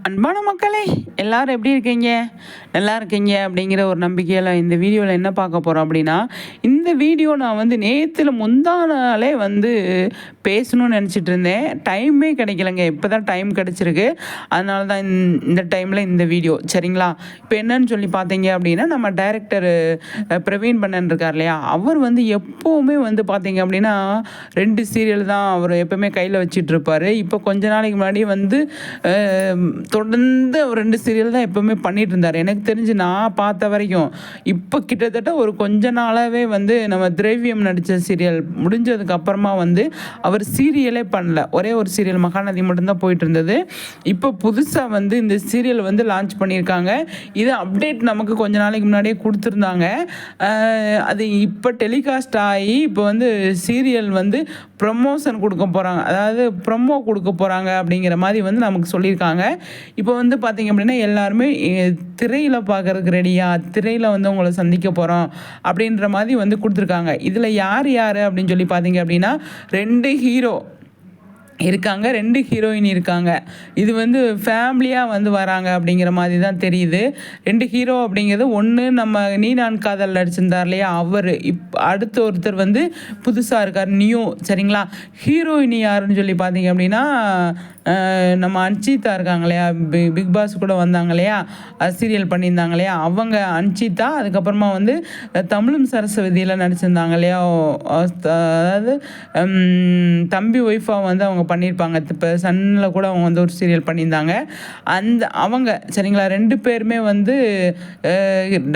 அன்பான மக்களே, எல்லாரும் எப்படி இருக்கீங்க? நல்லா இருக்கீங்க அப்படிங்கிற ஒரு நம்பிக்கையில் இந்த வீடியோவில் என்ன பார்க்க போகிறோம் அப்படின்னா, இந்த வீடியோ நான் வந்து நேத்துல முந்தா நாளே வந்து பேசணும்னு நினச்சிட்டு இருந்தேன். டைமே கிடைக்கலங்க. இப்போ தான் டைம் கிடச்சிருக்கு. அதனால தான் இந்த டைமில் இந்த வீடியோ சரிங்களா. இப்போ என்னன்னு சொல்லி பார்த்தீங்க அப்படின்னா, நம்ம டைரக்டர் பிரவீன் பண்ணன் இருக்கார் இல்லையா, அவர் வந்து எப்போவுமே வந்து பார்த்தீங்க அப்படின்னா 2 சீரியல் தான் அவர் எப்போவுமே கையில் வச்சிட்டு இருப்பார். இப்போ கொஞ்ச நாளைக்கு முன்னாடி வந்து தொடர்ந்து ஒரு 2 சீரியல் தான் எப்போவுமே பண்ணிகிட்டு இருந்தார். எனக்கு தெரிஞ்சு நான் பார்த்த வரைக்கும் இப்போ கிட்டத்தட்ட ஒரு கொஞ்ச நாளாகவே வந்து நம்ம திரவியம் நடித்த சீரியல் முடிஞ்சதுக்கு அப்புறமா வந்து அவர் சீரியலே பண்ணல. ஒரே ஒரு சீரியல் மகாநதி மட்டும்தான் போயிட்டு இருந்தது. இப்போ புதுசாக வந்து இந்த சீரியல் வந்து லான்ச் பண்ணியிருக்காங்க. இது அப்டேட் நமக்கு கொஞ்ச நாளைக்கு முன்னாடியே கொடுத்துருந்தாங்க. அது இப்போ டெலிகாஸ்ட் ஆகி இப்போ வந்து சீரியல் வந்து ப்ரமோஷன் கொடுக்க போகிறாங்க, அதாவது ப்ரொமோ கொடுக்க போகிறாங்க அப்படிங்கிற மாதிரி வந்து நமக்கு சொல்லியிருக்காங்க. இப்போ வந்து பார்த்திங்க அப்படின்னா எல்லாருமே திரையில் பார்க்குறதுக்கு ரெடியாக, திரையில் வந்து உங்களை சந்திக்க போகிறோம் அப்படின்ற மாதிரி வந்து கொடுத்துருக்காங்க. இதில் யார் யார் அப்படின்னு சொல்லி பார்த்தீங்க அப்படின்னா 2 ஹீரோ இருக்காங்க, 2 ஹீரோயின் இருக்காங்க. இது வந்து ஃபேமிலியாக வந்து வராங்க அப்படிங்கிற மாதிரி தான் தெரியுது. 2 ஹீரோ அப்படிங்கிறது ஒன்று நம்ம நீ நான் காதல் நடிச்சிருந்தார் இல்லையா அவர், அடுத்த ஒருத்தர் வந்து புதுசாக இருக்கார் நியூ சரிங்களா. ஹீரோயினி யாருன்னு சொல்லி பார்த்தீங்க அப்படின்னா நம்ம அன்சிதா இருக்காங்க இல்லையா, பிக் பாஸ் கூட வந்தாங்க இல்லையா, சீரியல் பண்ணியிருந்தாங்க இல்லையா, அவங்க அன்சிதா. அதுக்கப்புறமா வந்து தமிழும் சரஸ்வதியில் நடிச்சிருந்தாங்க இல்லையா, அதாவது தம்பி ஒய்ஃபாக வந்து அவங்க பண்ணியிருப்பாங்க. இப்போ சன்னில் கூட அவங்க வந்து ஒரு சீரியல் பண்ணியிருந்தாங்க. அவங்க சரிங்களா 2 பேருமே வந்து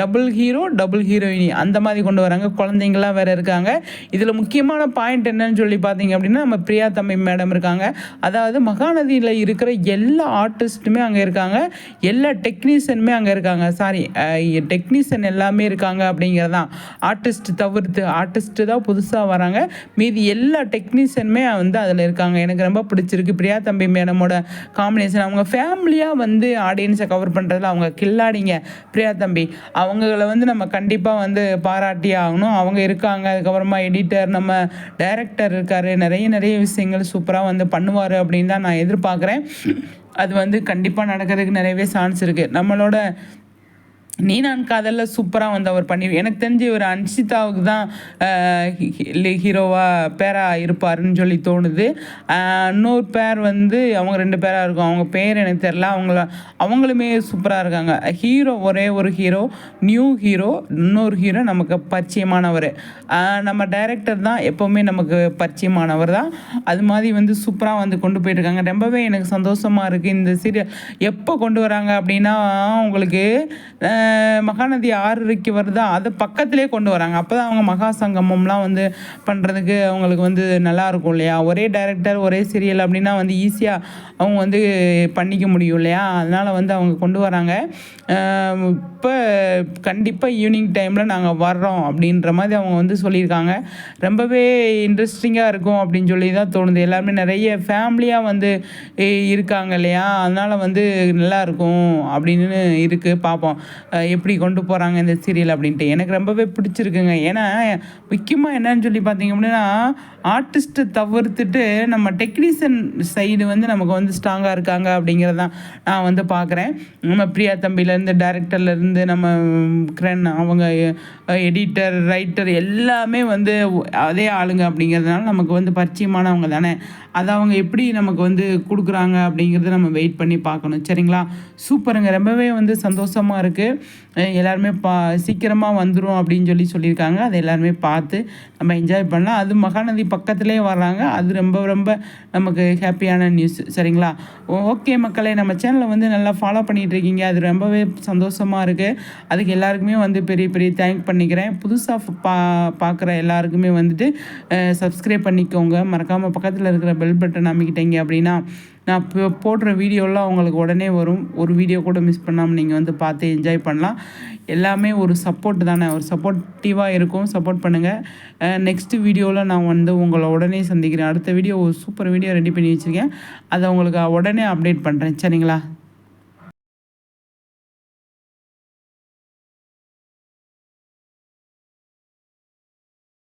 டபுள் ஹீரோ டபுள் ஹீரோயினி அந்த மாதிரி கொண்டு வராங்க. குழந்தைங்களாம் வேறு இருக்காங்க. இதில் முக்கியமான பாயிண்ட் என்னன்னு சொல்லி பார்த்தீங்க அப்படின்னா நம்ம பிரியா தம்பி மேடம் இருக்காங்க. அதாவது மகாநதியில் இருக்கிற எல்லா ஆர்டிஸ்ட்டுமே அங்கே இருக்காங்க, எல்லா டெக்னீஷியனுமே அங்கே இருக்காங்க. டெக்னீஷியன் எல்லாமே இருக்காங்க அப்படிங்கிறதான். ஆர்டிஸ்ட்டு தான் புதுசாக வராங்க. மீதி எல்லா டெக்னீஷியனுமே வந்து அதில் இருக்காங்க. எனக்கு ரொம்ப பிடிச்சிருக்கு பிரியா தம்பி மேடமோட காம்பினேஷன். அவங்க ஃபேமிலியாக வந்து ஆடியன்ஸை கவர் பண்ணுறதுல அவங்க கில்லாடிங்க பிரியா தம்பி. அவங்கள வந்து நம்ம கண்டிப்பாக வந்து பாராட்டி ஆகணும். அவங்க இருக்காங்க. அதுக்கப்புறமா எடிட்டர் நம்ம டைரக்டர் இருக்கார். நிறைய விஷயங்கள் சூப்பராக வந்து பண்ணுவார் அப்படின்னு தான் நான் எதிர்பார்க்குறேன். அது வந்து கண்டிப்பாக நடக்கிறதுக்கு நிறையவே சான்ஸ் இருக்குது. நம்மளோட நீ நான் காதலில் சூப்பராக வந்து அவர் பண்ணி, எனக்கு தெரிஞ்சு ஒரு அன்சிதாவுக்கு தான் ஹீரோவாக பேராக இருப்பாருன்னு சொல்லி தோணுது. இன்னொரு பேர் வந்து அவங்க 2 பேராக இருக்கும். அவங்க பேர் எனக்கு தெரில. அவங்களுமே சூப்பராக இருக்காங்க. ஹீரோ ஒரே ஒரு ஹீரோ நியூ ஹீரோ, இன்னொரு ஹீரோ நமக்கு பரிச்சயமானவர். நம்ம டைரக்டர் தான் எப்போவுமே நமக்கு பரிச்சயமானவர் தான். அது மாதிரி வந்து சூப்பராக வந்து கொண்டு போயிட்டுருக்காங்க. ரொம்பவே எனக்கு சந்தோஷமாக இருக்குது. இந்த சீரியல் எப்போ கொண்டு வராங்க அப்படின்னா உங்களுக்கு மகாநதி 6க்கு வருதா, அதை பக்கத்துலேயே கொண்டு வராங்க. அப்போ தான் அவங்க மகா சங்கமம்லாம் வந்து பண்ணுறதுக்கு அவங்களுக்கு வந்து நல்லாயிருக்கும் இல்லையா. ஒரே டைரக்டர் ஒரே சீரியல் அப்படின்னா வந்து ஈஸியாக அவங்க வந்து பண்ணிக்க முடியும் இல்லையா. அதனால் வந்து அவங்க கொண்டு வராங்க. இப்போ கண்டிப்பாக ஈவினிங் டைமில் நாங்கள் வர்றோம் அப்படின்ற மாதிரி அவங்க வந்து சொல்லியிருக்காங்க. ரொம்பவே இன்ட்ரெஸ்டிங்காக இருக்கும் அப்படின்னு சொல்லி தான் தோணுது. எல்லாருமே நிறைய ஃபேமிலியாக வந்து இருக்காங்க இல்லையா, அதனால் வந்து நல்லாயிருக்கும் அப்படின்னு இருக்குது. பார்ப்போம் எப்படி கொண்டு போகிறாங்க இந்த சீரியல் அப்படின்ட்டு. எனக்கு ரொம்பவே பிடிச்சிருக்குங்க. ஏன்னா முக்கியமாக என்னன்னு சொல்லி பார்த்தீங்க அப்படின்னா ஆர்டிஸ்ட்டை தவிர்த்துட்டு நம்ம டெக்னீஷியன் சைடு வந்து நமக்கு வந்து ஸ்ட்ராங்காக இருக்காங்க அப்படிங்கிறதான் நான் வந்து பார்க்குறேன். நம்ம பிரியா தம்பிலேருந்து டைரக்டர்லேருந்து நம்ம கிரண் அவங்க எடிட்டர் ரைட்டர் எல்லாமே வந்து அதே ஆளுங்க அப்படிங்கிறதுனால நமக்கு வந்து பரிச்சயமானவங்க தானே. அதை அவங்க எப்படி நமக்கு வந்து கொடுக்குறாங்க அப்படிங்கிறத நம்ம வெயிட் பண்ணி பார்க்கணும் சரிங்களா. சூப்பருங்க. ரொம்பவே வந்து சந்தோஷமாக இருக்குது. எல்லாருமே சீக்கிரமாக வந்துடும் அப்படின்னு சொல்லியிருக்காங்க. அதை எல்லாருமே பார்த்து நம்ம என்ஜாய் பண்ணலாம். அது மகாநதி பக்கத்துலேயே வர்றாங்க. அது ரொம்ப நமக்கு ஹாப்பியான நியூஸ் சரிங்களா. ஓகே மக்களே, நம்ம சேனலை வந்து நல்லா ஃபாலோ பண்ணிகிட்டு இருக்கீங்க. அது ரொம்பவே சந்தோஷமாக இருக்குது. அதுக்கு எல்லாருக்குமே வந்து பெரிய தேங்க் பண்ணிக்கிறேன். புதுசாக பார்க்குற எல்லாருக்குமே வந்துட்டு சப்ஸ்கிரைப் பண்ணிக்கோங்க. மறக்காமல் பக்கத்தில் இருக்கிற பெல் பட்டன் அமைக்கிட்டீங்க அப்படின்னா நான் இப்போ போடுற வீடியோலாம் உங்களுக்கு உடனே வரும். ஒரு வீடியோ கூட மிஸ் பண்ணாமல் நீங்கள் வந்து பார்த்து என்ஜாய் பண்ணலாம். எல்லாமே ஒரு சப்போர்ட் தானே, ஒரு சப்போர்ட்டிவாக இருக்கும். சப்போர்ட் பண்ணுங்கள். நெக்ஸ்ட்டு வீடியோவில் நான் வந்து உங்களை உடனே சந்திக்கிறேன். அடுத்த வீடியோ ஒரு சூப்பர் வீடியோ ரெடி பண்ணி வச்சுருக்கேன். அதை உங்களுக்கு உடனே அப்டேட் பண்ணுறேன் சரிங்களா.